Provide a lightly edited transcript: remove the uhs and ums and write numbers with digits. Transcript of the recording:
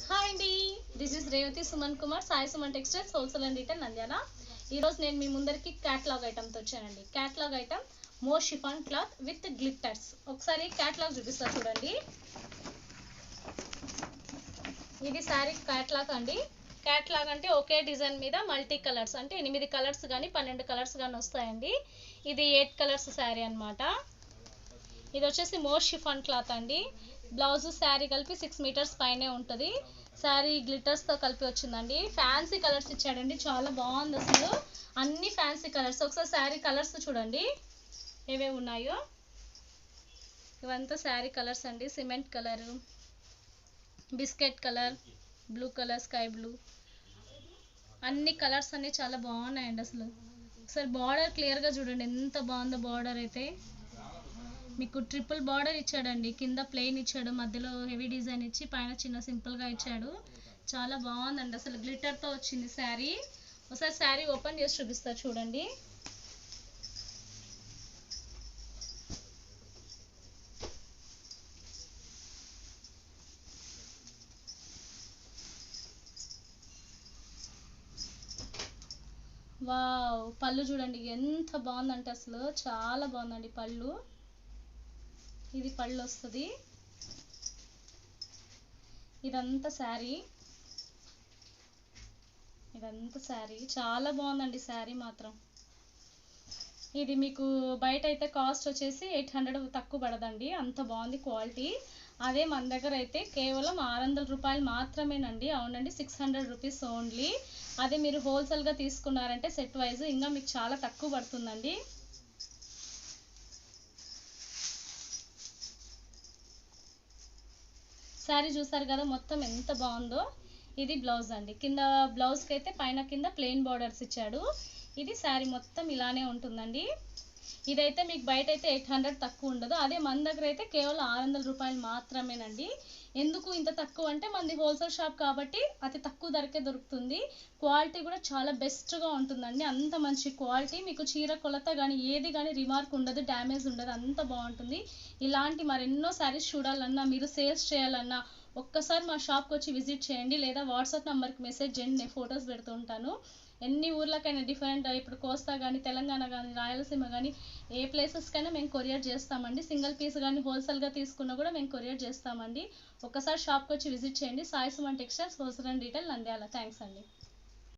Hi అండి, this is Revathi Suman Kumar, Sai Suman textiles wholesale and retail Nandyal. ఈరోజు నేను మీ ముందరికి క్యాటలాగ్ ఐటమ్తో వచ్చానండి. Catalogue item more chiffon cloth with glitters. ఒకసారి క్యాటలాగ్ చూపిస్తా చూడండి. ఇది శారీ క్యాటలాగ్ అండి. క్యాటలాగ్ అంటే ఒకే డిజైన్ మీద మల్టీ కలర్స్, అంటే 8 కలర్స్ కానీ 12 కలర్స్ కానీ వస్తాయండి. ఇది 8 కలర్స్ శారీ అనమాట. ఇది వచ్చేసి మోర్ షిఫాన్ క్లాత్ అండి. బ్లౌజ్ శారీ కలిపి 6 మీటర్స్ పైనే ఉంటుంది. శారీ గ్లిటర్స్తో కలిపి వచ్చిందండి. ఫ్యాన్సీ కలర్స్ ఇచ్చాడండి, చాలా బాగుంది అసలు. అన్ని ఫ్యాన్సీ కలర్స్. ఒకసారి శారీ కలర్స్ చూడండి ఏవేవి ఉన్నాయో. ఇవంతా శారీ కలర్స్ అండి. Cement colour, biscuit colour, blue colour, sky blue, అన్ని కలర్స్ అన్నీ చాలా బాగున్నాయండి అసలు. ఒకసారి బార్డర్ క్లియర్గా చూడండి ఎంత బాగుందో. బార్డర్ అయితే మీకు ట్రిపుల్ బార్డర్ ఇచ్చాడండి. కింద ప్లెయిన్ ఇచ్చాడు, మధ్యలో హెవీ డిజైన్ ఇచ్చి పైన చిన్న సింపుల్గా ఇచ్చాడు. చాలా బాగుందండి అసలు. గ్లిటర్తో వచ్చింది శారీ. ఒకసారి శారీ ఓపెన్ చేసి చూపిస్తా చూడండి. వావ్, పళ్ళు చూడండి ఎంత బాగుందంటే అసలు చాలా బాగుందండి పళ్ళు. ఇది పళ్ళు వస్తుంది. ఇదంతా శారీ చాలా బాగుందండి శారీ మాత్రం. ఇది మీకు బయట అయితే కాస్ట్ వచ్చేసి 800 తక్కువ పడదండి, అంత బాగుంది క్వాలిటీ. అదే మన దగ్గర అయితే కేవలం 600 రూపాయలు మాత్రమేనండి. అవునండి, 600 రూపీస్ ఓన్లీ. అదే మీరు హోల్సేల్గా తీసుకున్నారంటే సెట్ వైజ్ ఇంకా మీకు చాలా తక్కువ పడుతుందండి. శారీ చూసారు కదా మొత్తం ఎంత బాగుందో. ఇది బ్లౌజ్ అండి. కింద బ్లౌజ్కి అయితే పైన కింద ప్లెయిన్ బార్డర్స్ ఇచ్చాడు. ఇది శారీ మొత్తం ఇలానే ఉంటుందండి. ఇదైతే మీకు బయట అయితే 800 తక్కువ ఉండదు. అదే మన దగ్గర అయితే కేవలం 600 రూపాయలు మాత్రమేనండి. ఎందుకు ఇంత తక్కువ అంటే మనది హోల్సేల్ షాప్ కాబట్టి అతి తక్కువ ధరకే దొరుకుతుంది. క్వాలిటీ కూడా చాలా బెస్ట్గా ఉంటుందండి. అంత మంచి క్వాలిటీ. మీకు చీర కొలత కానీ ఏది కానీ రిమార్క్ ఉండదు, డ్యామేజ్ ఉండదు, అంత బాగుంటుంది. ఇలాంటి మరెన్నో శారీస్ చూడాలన్నా, మీరు సేల్స్ చేయాలన్నా ఒక్కసారి మా షాప్కి వచ్చి విజిట్ చేయండి, లేదా వాట్సాప్ నెంబర్కి మెసేజ్ చేయండి, నేను ఫొటోస్ పెడుతూ ఉంటాను. ఎన్ని ఊర్లకైనా డిఫరెంట్, ఇప్పుడు కోస్తా కానీ, తెలంగాణ కానీ, రాయలసీమ కానీ, ఏ ప్లేసెస్కైనా మేము కొరియర్ చేస్తామండి. సింగిల్ పీస్ కానీ హోల్సేల్గా తీసుకున్నా కూడా మేము కొరియర్ చేస్తామండి. ఒక్కసారి షాప్కి వచ్చి విజిట్ చేయండి. Sai Suman textiles wholesale and retail Nandyal. Thanks అండి.